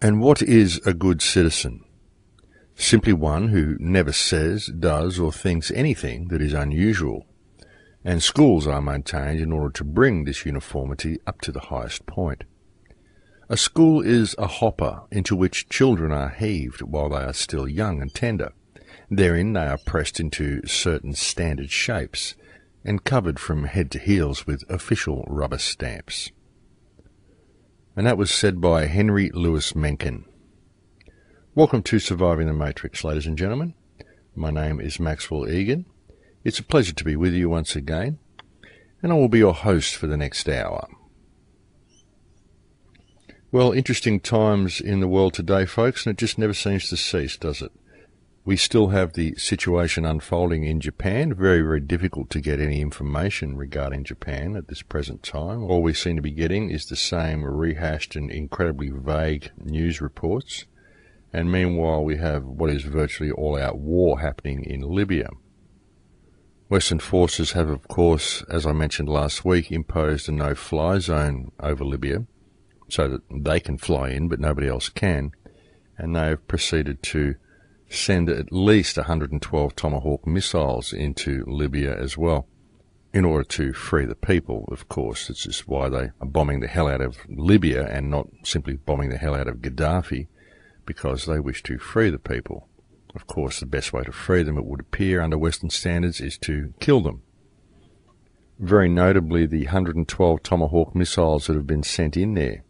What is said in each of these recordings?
And what is a good citizen? Simply one who never says, does, or thinks anything that is unusual. And schools are maintained in order to bring this uniformity up to the highest point. A school is a hopper into which children are heaved while they are still young and tender. Therein they are pressed into certain standard shapes and covered from head to heels with official rubber stamps. And that was said by Henry Louis Mencken. Welcome to Surviving the Matrix, ladies and gentlemen. My name is Maxwell Egan. It's a pleasure to be with you once again, and I will be your host for the next hour. Well, interesting times in the world today, folks, and it just never seems to cease, does it? We still have the situation unfolding in Japan. Very, very difficult to get any information regarding Japan at this present time. All we seem to be getting is the same rehashed and incredibly vague news reports. And meanwhile, we have what is virtually all-out war happening in Libya. Western forces have, of course, as I mentioned last week, imposed a no-fly zone over Libya, so that they can fly in, but nobody else can. And they have proceeded to send at least 112 Tomahawk missiles into Libya as well, in order to free the people, of course. This is why they are bombing the hell out of Libya and not simply bombing the hell out of Gaddafi, because they wish to free the people. Of course, the best way to free them, it would appear, under Western standards, is to kill them. Very notably, the 112 Tomahawk missiles that have been sent in there.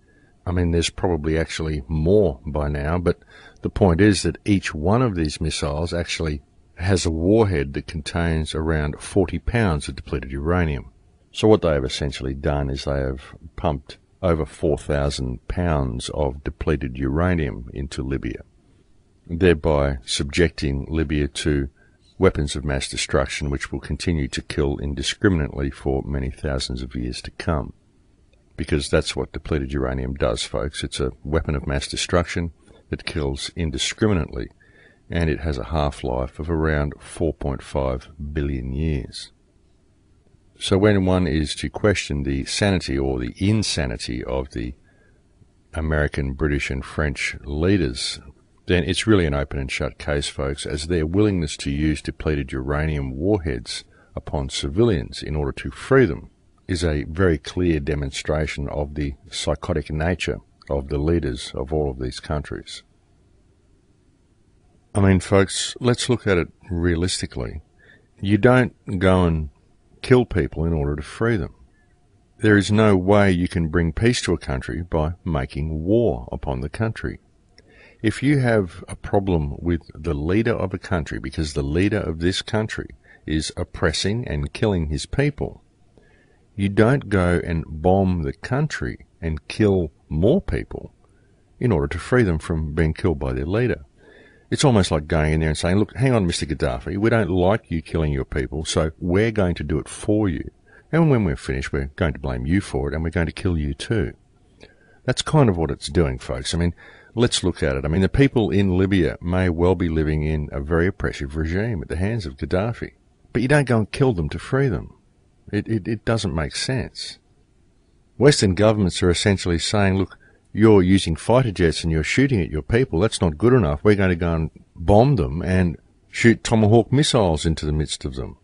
I mean, there's probably actually more by now, but the point is that each one of these missiles actually has a warhead that contains around 40 pounds of depleted uranium. So what they have essentially done is they have pumped over 4,000 pounds of depleted uranium into Libya, thereby subjecting Libya to weapons of mass destruction which will continue to kill indiscriminately for many thousands of years to come. Because that's what depleted uranium does, folks. It's a weapon of mass destruction that kills indiscriminately, and it has a half-life of around 4.5 billion years. So when one is to question the sanity or the insanity of the American, British and French leaders, then it's really an open and shut case, folks, as their willingness to use depleted uranium warheads upon civilians in order to free them is a very clear demonstration of the psychotic nature of the leaders of all of these countries. I mean, folks, let's look at it realistically. You don't go and kill people in order to free them. There is no way you can bring peace to a country by making war upon the country. If you have a problem with the leader of a country because the leader of this country is oppressing and killing his people, you don't go and bomb the country and kill more people in order to free them from being killed by their leader. It's almost like going in there and saying, look, hang on, Mr. Gaddafi, we don't like you killing your people, so we're going to do it for you. And when we're finished, we're going to blame you for it, and we're going to kill you too. That's kind of what it's doing, folks. I mean, let's look at it. I mean, the people in Libya may well be living in a very oppressive regime at the hands of Gaddafi, but you don't go and kill them to free them. It doesn't make sense. Western governments are essentially saying, look, you're using fighter jets and you're shooting at your people. That's not good enough. We're going to go and bomb them and shoot Tomahawk missiles into the midst of them.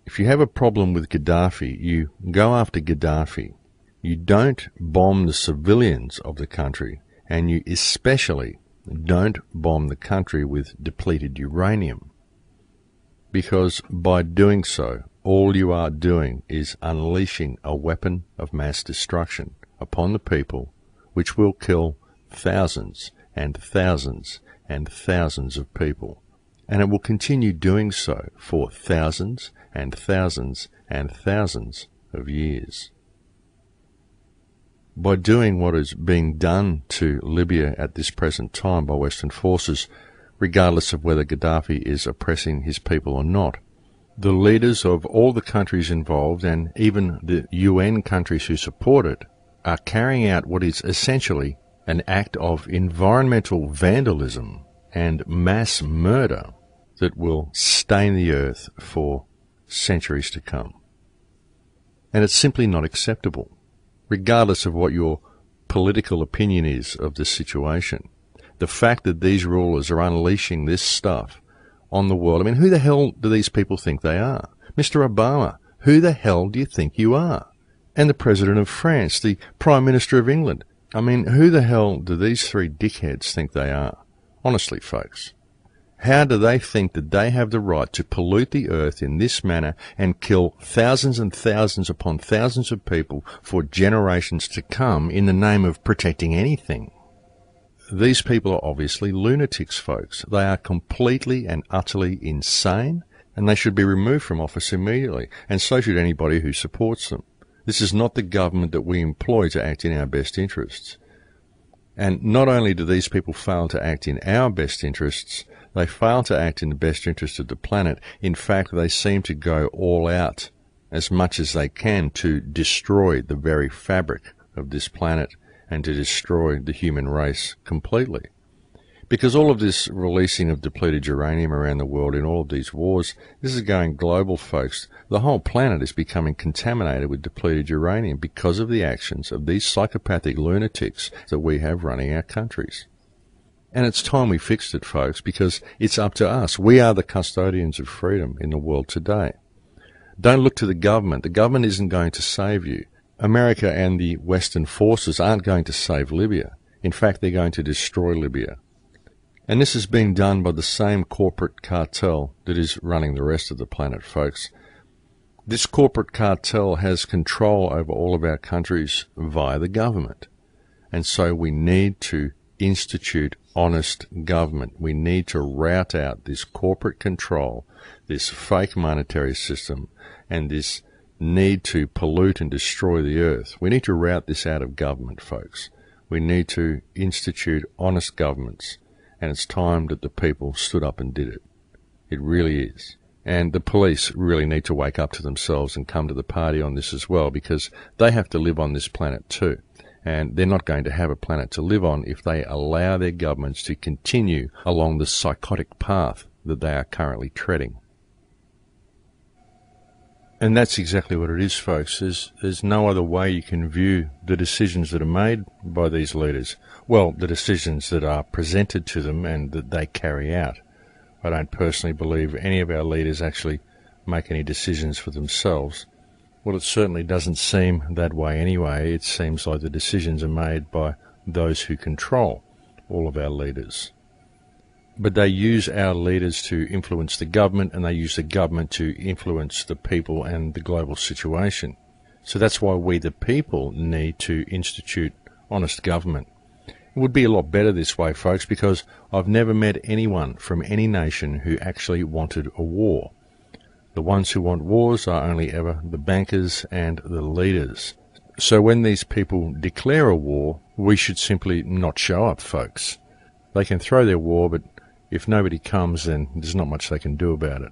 If you have a problem with Gaddafi, you go after Gaddafi. You don't bomb the civilians of the country, and you especially don't bomb the country with depleted uranium. Because by doing so, all you are doing is unleashing a weapon of mass destruction upon the people, which will kill thousands and thousands and thousands of people. And it will continue doing so for thousands and thousands and thousands of years. By doing what is being done to Libya at this present time by Western forces, regardless of whether Gaddafi is oppressing his people or not, the leaders of all the countries involved, and even the UN countries who support it, are carrying out what is essentially an act of environmental vandalism and mass murder that will stain the earth for centuries to come. And it's simply not acceptable, regardless of what your political opinion is of this situation. The fact that these rulers are unleashing this stuff on the world. I mean, who the hell do these people think they are? Mr. Obama, who the hell do you think you are? And the President of France, the Prime Minister of England. I mean, who the hell do these three dickheads think they are? Honestly, folks. How do they think that they have the right to pollute the earth in this manner and kill thousands and thousands upon thousands of people for generations to come in the name of protecting anything? These people are obviously lunatics, folks. They are completely and utterly insane, and they should be removed from office immediately, and so should anybody who supports them. This is not the government that we employ to act in our best interests. And not only do these people fail to act in our best interests, they fail to act in the best interest of the planet. In fact, they seem to go all out as much as they can to destroy the very fabric of this planet and to destroy the human race completely. Because all of this releasing of depleted uranium around the world in all of these wars, this is going global, folks. The whole planet is becoming contaminated with depleted uranium because of the actions of these psychopathic lunatics that we have running our countries. And it's time we fixed it, folks, because it's up to us. We are the custodians of freedom in the world today. Don't look to the government. The government isn't going to save you. America and the Western forces aren't going to save Libya. In fact, they're going to destroy Libya. And this is being done by the same corporate cartel that is running the rest of the planet, folks. This corporate cartel has control over all of our countries via the government. And so we need to institute honest government. We need to rout out this corporate control, this fake monetary system, and this need to pollute and destroy the earth. We need to rout this out of government, folks. We need to institute honest governments. And it's time that the people stood up and did it. It really is. And the police really need to wake up to themselves and come to the party on this as well, because they have to live on this planet too. And they're not going to have a planet to live on if they allow their governments to continue along the psychotic path that they are currently treading. And that's exactly what it is, folks. There's no other way you can view the decisions that are made by these leaders. Well, the decisions that are presented to them and that they carry out. I don't personally believe any of our leaders actually make any decisions for themselves. Well, it certainly doesn't seem that way anyway. It seems like the decisions are made by those who control all of our leaders. But they use our leaders to influence the government, and they use the government to influence the people and the global situation. So that's why we, the people, need to institute honest government. It would be a lot better this way, folks, because I've never met anyone from any nation who actually wanted a war. The ones who want wars are only ever the bankers and the leaders. So when these people declare a war, we should simply not show up, folks. They can throw their war, but if nobody comes, then there's not much they can do about it.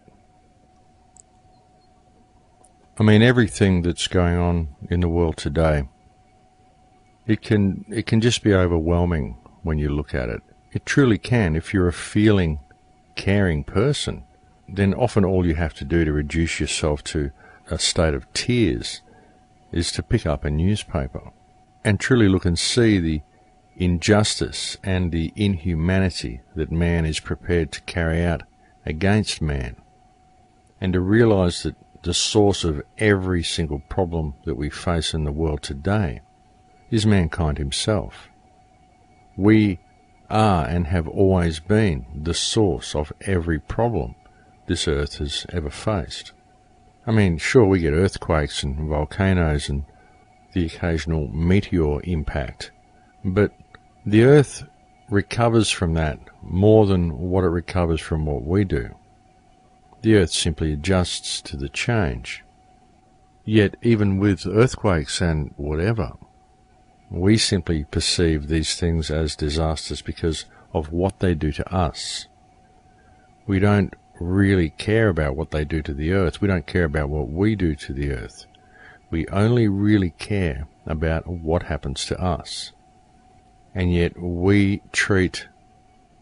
I mean, everything that's going on in the world today, it can just be overwhelming when you look at it. It truly can. If you're a feeling, caring person, then often all you have to do to reduce yourself to a state of tears is to pick up a newspaper and truly look and see the injustice and the inhumanity that man is prepared to carry out against man, and to realize that the source of every single problem that we face in the world today is mankind himself. We are and have always been the source of every problem this earth has ever faced. I mean, sure, we get earthquakes and volcanoes and the occasional meteor impact, but the earth recovers from that more than what it recovers from what we do. The earth simply adjusts to the change. Yet even with earthquakes and whatever, we simply perceive these things as disasters because of what they do to us. We don't really care about what they do to the earth. We don't care about what we do to the earth. We only really care about what happens to us. And yet we treat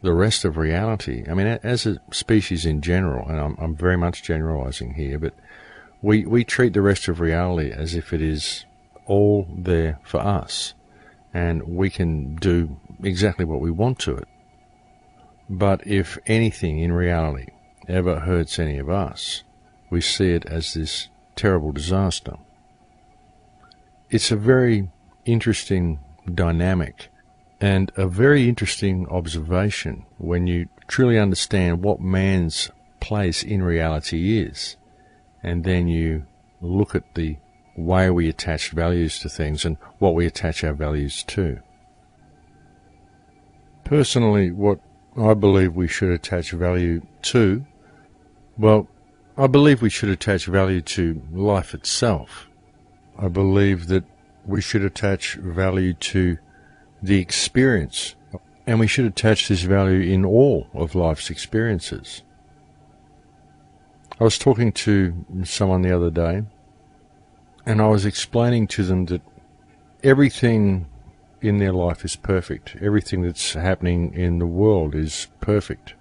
the rest of reality, I mean, as a species in general, and I'm very much generalizing here, but we treat the rest of reality as if it is all there for us. and we can do exactly what we want to it. But if anything in reality ever hurts any of us, we see it as this terrible disaster. It's a very interesting dynamic and a very interesting observation when you truly understand what man's place in reality is, and then you look at the way we attach values to things and what we attach our values to. Personally, what I believe we should attach value to, well, I believe we should attach value to life itself. I believe that we should attach value to the experience, and we should attach this value in all of life's experiences. I was talking to someone the other day, and I was explaining to them that everything in their life is perfect. Everything that's happening in the world is perfect.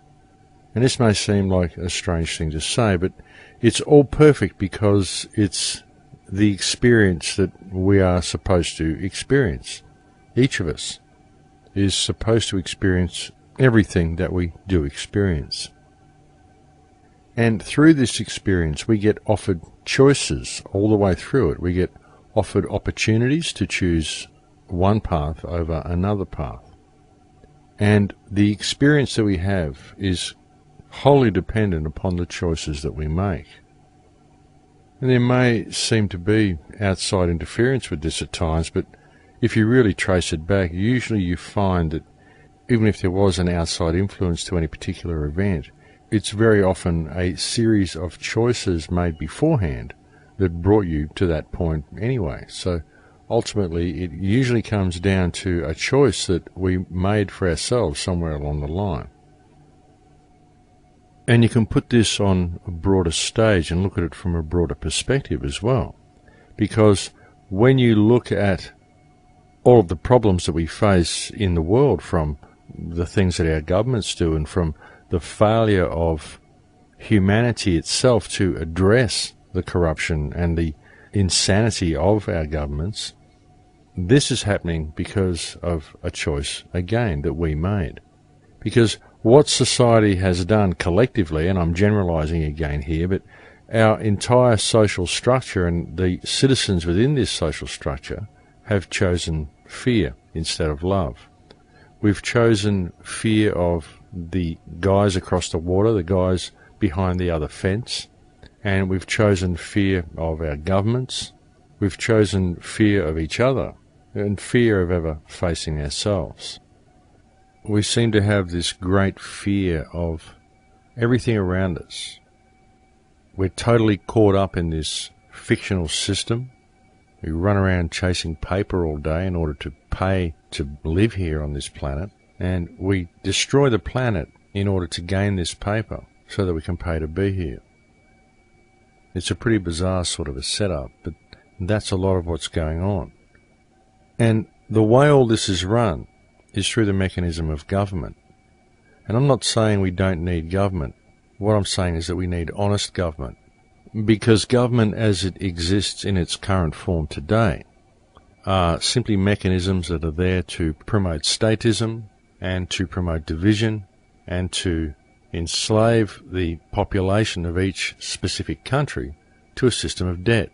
And this may seem like a strange thing to say, but it's all perfect because it's the experience that we are supposed to experience. Each of us is supposed to experience everything that we do experience. And through this experience, we get offered choices all the way through it. We get offered opportunities to choose one path over another path. And the experience that we have is wholly dependent upon the choices that we make. And there may seem to be outside interference with this at times, but if you really trace it back, usually you find that even if there was an outside influence to any particular event, it's very often a series of choices made beforehand that brought you to that point anyway. So ultimately, it usually comes down to a choice that we made for ourselves somewhere along the line. And you can put this on a broader stage and look at it from a broader perspective as well. Because when you look at all of the problems that we face in the world, from the things that our governments do and from the failure of humanity itself to address the corruption and the insanity of our governments, this is happening because of a choice, again, that we made. Because what society has done collectively, and I'm generalizing again here, but our entire social structure and the citizens within this social structure have chosen fear instead of love. We've chosen fear of the guys across the water, the guys behind the other fence, and we've chosen fear of our governments. We've chosen fear of each other and fear of ever facing ourselves. We seem to have this great fear of everything around us. We're totally caught up in this fictional system. We run around chasing paper all day in order to pay to live here on this planet, and we destroy the planet in order to gain this paper so that we can pay to be here. It's a pretty bizarre sort of a setup, but that's a lot of what's going on. And the way all this is run is through the mechanism of government. And I'm not saying we don't need government. What I'm saying is that we need honest government. Because government as it exists in its current form today are simply mechanisms that are there to promote statism and to promote division and to enslave the population of each specific country to a system of debt.